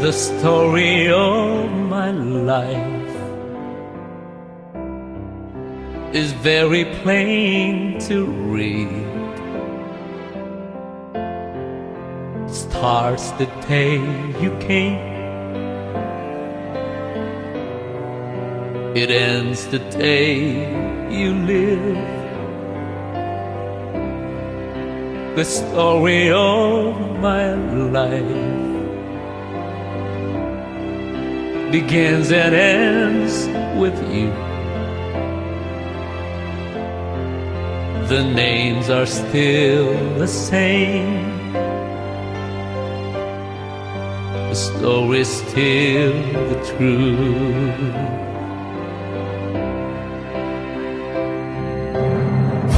The story of my life is very plain to read. It starts the day you came, it ends the day you live. The story of my life begins and ends with you. The names are still the same, the story's still the truth.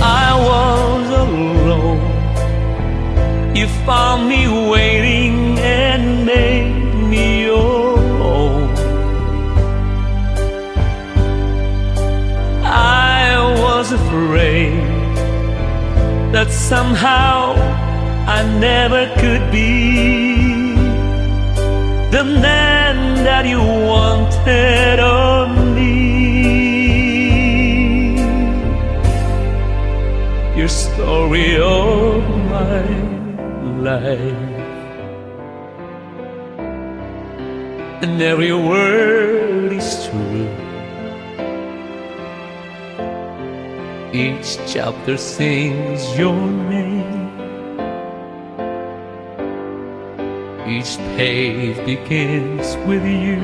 I was alone, you found me waiting and made me your own. I was afraid that somehow I never could be the man that you wanted of me. Your story of my life, and every word is true. Each chapter sings your name, each page begins with you.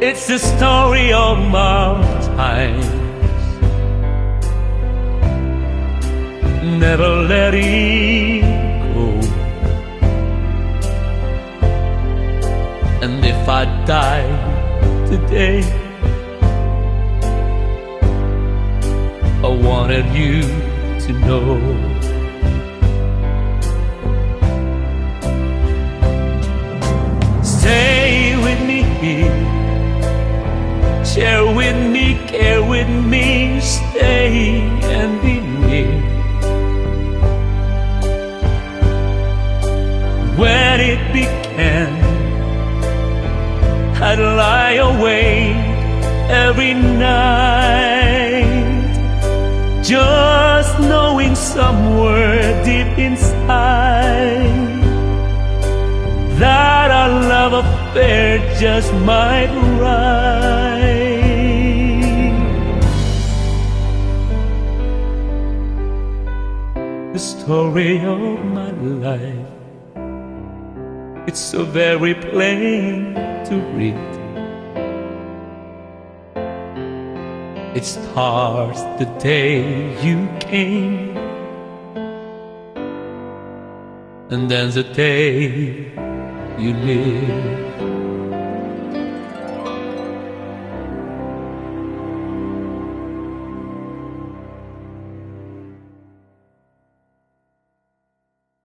It's the story of our times, never letting go. And if I die today, I wanted you to know. Stay with me, share with me, care with me, stay and be near. When it began, I'd lie awake every night, just knowing somewhere deep inside that our love affair just might rise. The story of my life, it's so very plain to read. It starts the day you came, and ends the day you live.